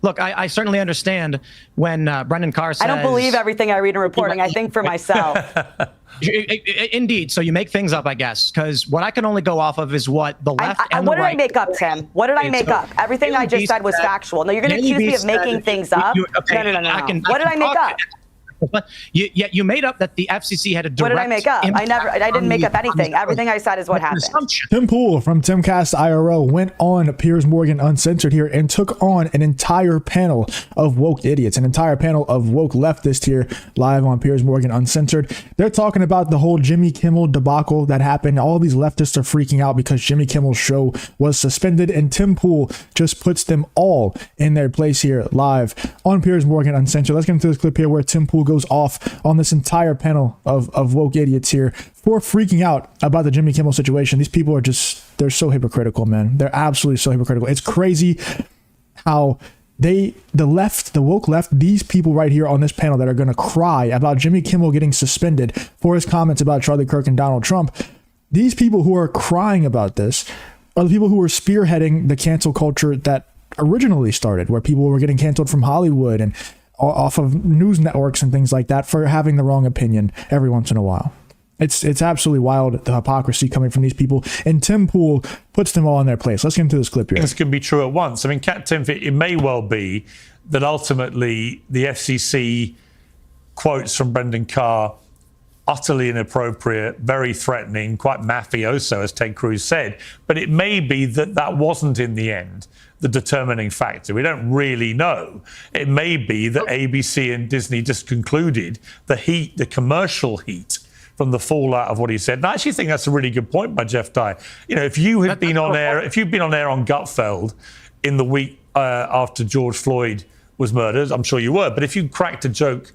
Look, I certainly understand when Brendan Carr says... I don't believe everything I read in reporting. I think for myself. Indeed. So you make things up, I guess, because what I can only go off of is what the left and the right... What did I make up, Tim? What did I make up? Everything I just said was factual. No, you're going to accuse me of making things up? No. What did I make up? You made up that the FCC had a direct... What did I make up? I didn't make up anything. Everything I said is what happened. Tim Pool from Timcast IRO went on Piers Morgan Uncensored here and took on an entire panel of woke idiots, an entire panel of woke leftists here live on Piers Morgan Uncensored. They're talking about the whole Jimmy Kimmel debacle that happened. All these leftists are freaking out because Jimmy Kimmel's show was suspended, and Tim Pool just puts them all in their place here live on Piers Morgan Uncensored. Let's get into this clip here where Tim Pool goes off on this entire panel of woke idiots here for freaking out about the Jimmy Kimmel situation. These people are just, they're so hypocritical, man. They're absolutely so hypocritical. It's crazy how the woke left, these people right here on this panel that are going to cry about Jimmy Kimmel getting suspended for his comments about Charlie Kirk and Donald Trump. These people who are crying about this are the people who are spearheading the cancel culture that originally started, where people were getting canceled from Hollywood and off of news networks and things like that for having the wrong opinion every once in a while. It's absolutely wild, the hypocrisy coming from these people, and Tim Pool puts them all in their place. Let's get into this clip here. Things can be true at once. I mean, Tim, it may well be that ultimately the FCC quotes from Brendan Carr utterly inappropriate, very threatening, quite mafioso, as Ted Cruz said. But it may be that that wasn't in the end the determining factor. We don't really know. It may be that ABC and Disney just concluded the commercial heat from the fallout of what he said. And I actually think that's a really good point by Jeff Dye. You know, if you had been on air, if you'd been on air on Gutfeld in the week after George Floyd was murdered, I'm sure you were, but if you cracked a joke,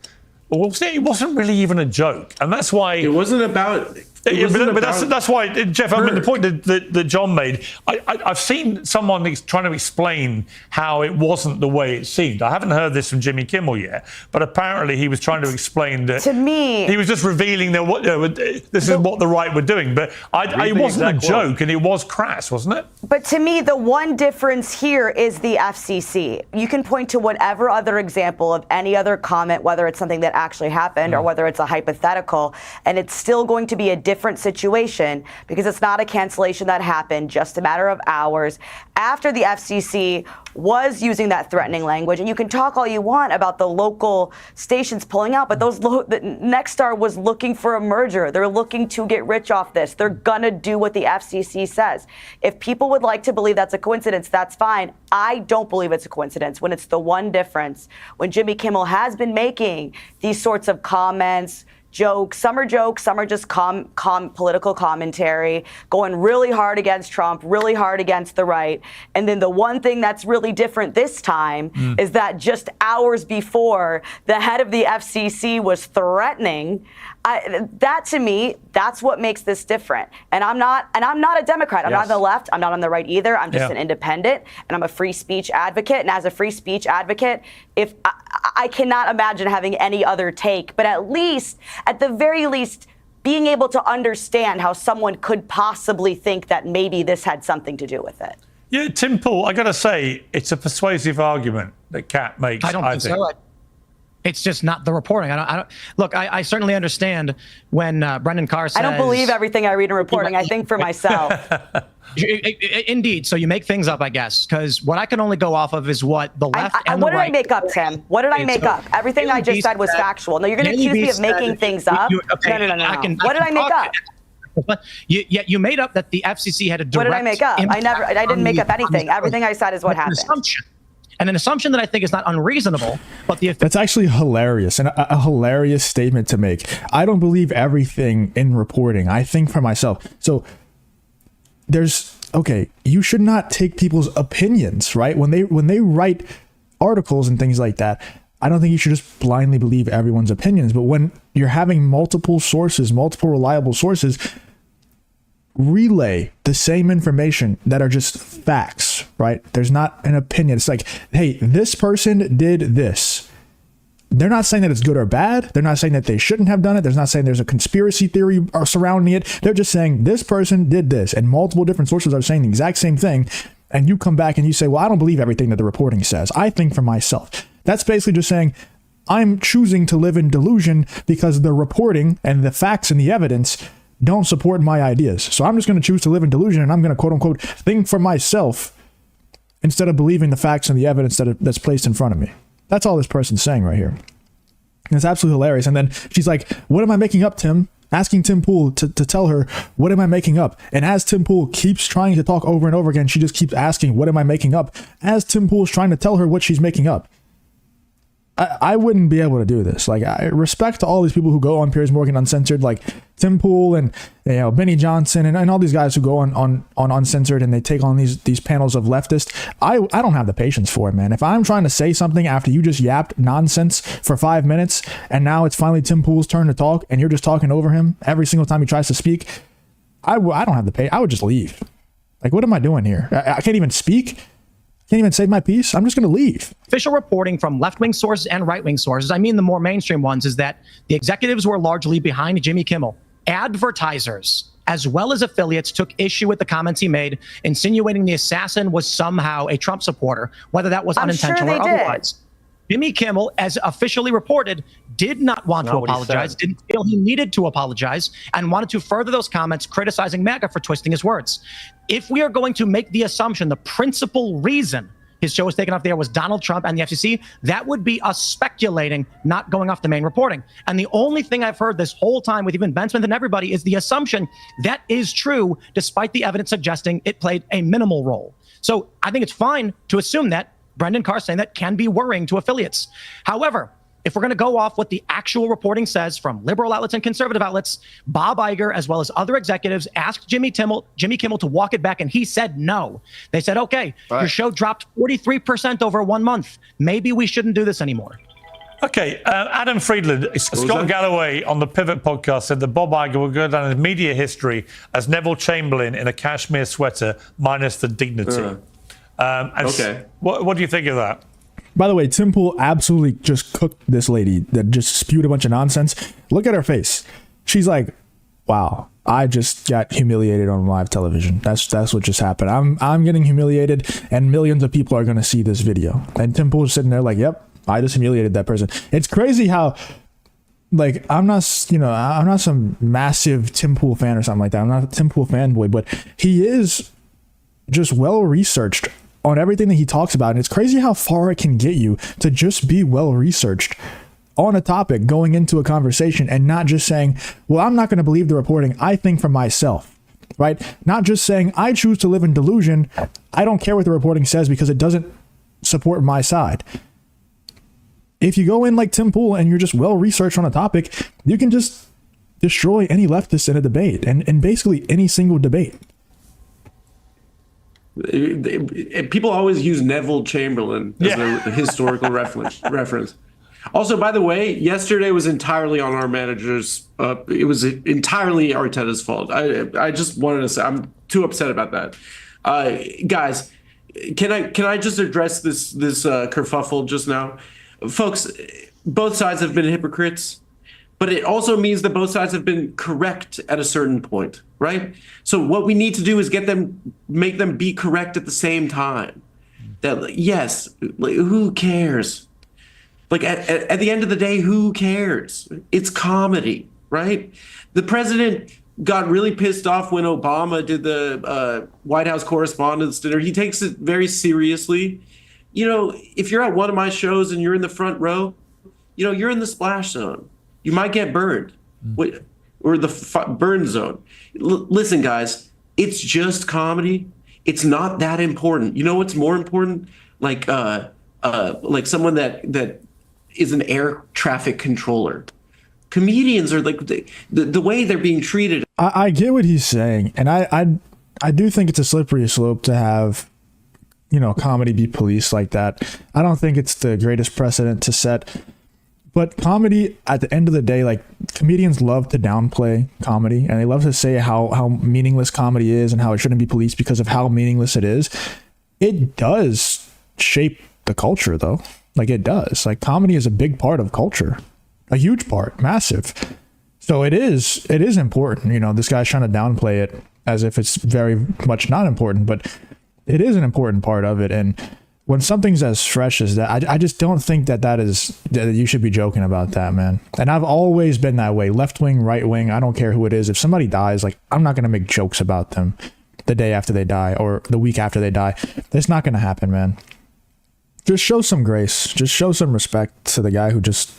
well, it wasn't really even a joke. And that's why... It wasn't about... That's why, Jeff, I mean, the point that John made, I've seen someone trying to explain how it wasn't the way it seemed. I haven't heard this from Jimmy Kimmel yet, but apparently he was trying to explain that... To me... He was just revealing that this is what the right were doing. But it wasn't a joke, and it was crass, wasn't it? But to me, the one difference here is the FCC. You can point to whatever other example of any other comment, whether it's something that actually happened or whether it's a hypothetical, and it's still going to be a different situation because it's not a cancellation that happened just a matter of hours after the FCC was using that threatening language. And you can talk all you want about the local stations pulling out, but Nexstar was looking for a merger. They're looking to get rich off this. They're gonna do what the FCC says. If people would like to believe that's a coincidence, that's fine. I don't believe it's a coincidence when it's the one difference. When Jimmy Kimmel has been making these sorts of comments, jokes, some are just political commentary, going really hard against Trump, really hard against the right. And then the one thing that's really different this time is that just hours before, the head of the FCC was threatening. That to me, that's what makes this different. And I'm not a Democrat. I'm not on the left. I'm not on the right either. I'm just an independent, and I'm a free speech advocate. And as a free speech advocate, if I cannot imagine having any other take, but at the very least, being able to understand how someone could possibly think that maybe this had something to do with it. Yeah, Tim Pool, I got to say, it's a persuasive argument that Kat makes. I don't think so. It's just not the reporting. Look, I certainly understand when Brendan Carr says... I don't believe everything I read in reporting. I think for myself. Indeed. So you make things up, I guess, because what I can only go off of is what the left and the right... What did I make up, Tim? What did I make up? Everything I just said was factual. No, you're going to accuse me of making things up? No. What did I make up? You made up that the FCC had a direct... What did I make up? I didn't make up anything. Everything I said is what happened. And an assumption that I think is not unreasonable, but that's actually hilarious and a hilarious statement to make. I don't believe everything in reporting. I think for myself. So you should not take people's opinions, right? When they write articles and things like that, I don't think you should just blindly believe everyone's opinions. But when you're having multiple sources, multiple reliable sources, relay the same information that are just facts, right? There's not an opinion. It's like, hey, this person did this. They're not saying that it's good or bad. They're not saying that they shouldn't have done it. They're not saying there's a conspiracy theory surrounding it. They're just saying this person did this, and multiple different sources are saying the exact same thing. and you come back and you say, well, I don't believe everything that the reporting says. I think for myself. That's basically just saying, I'm choosing to live in delusion because the reporting and the facts and the evidence don't support my ideas. So I'm just going to choose to live in delusion, and I'm going to quote unquote think for myself instead of believing the facts and the evidence that's placed in front of me. That's all this person's saying right here. And it's absolutely hilarious. And then she's like, what am I making up, Tim? Asking Tim Pool to tell her, what am I making up? And as Tim Pool keeps trying to talk over and over again, she just keeps asking, what am I making up? As Tim Pool's trying to tell her what she's making up. I wouldn't be able to do this. Like, I respect to all these people who go on Piers Morgan Uncensored, like Tim Pool and Benny Johnson and all these guys who go on Uncensored and they take on these panels of leftists. I don't have the patience for it, man. If I'm trying to say something after you just yapped nonsense for 5 minutes and now it's finally Tim Pool's turn to talk and you're just talking over him every single time he tries to speak, I don't have the patience. I would just leave. Like, what am I doing here? I can't even speak. Can't even save my piece. I'm just going to leave. Official reporting from left-wing sources and right-wing sources, I mean the more mainstream ones, is that the executives were largely behind Jimmy Kimmel. Advertisers, as well as affiliates, took issue with the comments he made, insinuating the assassin was somehow a Trump supporter, whether that was unintentional or otherwise. Jimmy Kimmel, as officially reported, did not want to apologize, didn't feel he needed to apologize, and wanted to further those comments criticizing MAGA for twisting his words. If we are going to make the assumption the principal reason his show was taken off the air was Donald Trump and the FCC, that would be us speculating, not going off the main reporting. And the only thing I've heard this whole time with even Ben Smith and everybody is the assumption that is true, despite the evidence suggesting it played a minimal role. So I think it's fine to assume that. Brendan Carr saying that can be worrying to affiliates. However, if we're going to go off what the actual reporting says from liberal outlets and conservative outlets, Bob Iger, as well as other executives, asked Jimmy Kimmel to walk it back, and he said no. They said, okay, your show dropped 43% over 1 month. Maybe we shouldn't do this anymore. Okay, Adam Friedland, Scott Galloway on the Pivot podcast said that Bob Iger will go down in media history as Neville Chamberlain in a cashmere sweater minus the dignity. Okay. What do you think of that? By the way, Tim Pool absolutely just cooked this lady that just spewed a bunch of nonsense. Look at her face. She's like, wow, I just got humiliated on live television. That's what just happened. I'm getting humiliated, and millions of people are going to see this video. And Tim Pool's sitting there like, yep, I just humiliated that person. It's crazy how, like, I'm not some massive Tim Pool fan or something like that. I'm not a Tim Pool fanboy, but he is just well researched on everything that he talks about. And it's crazy how far it can get you to just be well researched on a topic going into a conversation and not just saying, well, I'm not going to believe the reporting. I think for myself, right? Not just saying, I choose to live in delusion. I don't care what the reporting says because it doesn't support my side. If you go in like Tim Pool and you're just well researched on a topic, you can just destroy any leftist in a debate and basically any single debate. People always use Neville Chamberlain as a historical reference. Also, by the way, yesterday was entirely on our managers. It was entirely Arteta's fault. I just wanted to say I'm too upset about that. Guys, can I just address this kerfuffle just now? Folks, both sides have been hypocrites. But it also means that both sides have been correct at a certain point, right? So what we need to do is make them be correct at the same time. That, yes, like, who cares? Like, at the end of the day, who cares? It's comedy, right? The president got really pissed off when Obama did the White House Correspondents' Dinner. He takes it very seriously. You know, if you're at one of my shows and you're in the front row, you know, you're in the splash zone. You might get burned, or the burn zone. Listen, guys, it's just comedy. It's not that important. You know what's more important? Like someone that is an air traffic controller. Comedians are like the way they're being treated. I get what he's saying, and I do think it's a slippery slope to have, you know, comedy be policed like that. I don't think it's the greatest precedent to set. But comedy, at the end of the day, like, comedians love to downplay comedy, and they love to say how meaningless comedy is and how it shouldn't be policed because of how meaningless it is. It does shape the culture, though. Like, it does. Like, comedy is a big part of culture, a huge part, massive. So it is important. You know, this guy's trying to downplay it as if it's very much not important, but it is an important part of it. And when something's as fresh as that, I just don't think that you should be joking about that, man. And I've always been that way. Left wing, right wing, I don't care who it is. If somebody dies, like, I'm not going to make jokes about them the day after they die or the week after they die. It's not going to happen, man. Just show some grace. Just show some respect to the guy who just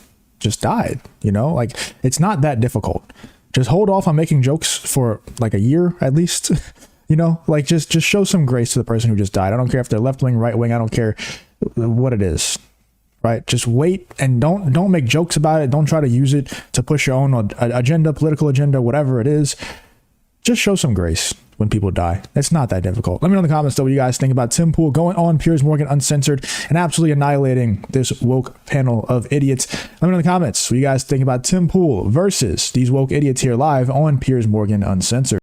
died, you know? Like, it's not that difficult. Just hold off on making jokes for like a year at least. You know, like just show some grace to the person who just died. I don't care if they're left wing, right wing. I don't care what it is, right? Just wait and don't make jokes about it. Don't try to use it to push your own agenda, political agenda, whatever it is. Just show some grace when people die. It's not that difficult. Let me know in the comments though what you guys think about Tim Pool going on Piers Morgan Uncensored and absolutely annihilating this woke panel of idiots. Let me know in the comments what you guys think about Tim Pool versus these woke idiots here live on Piers Morgan Uncensored.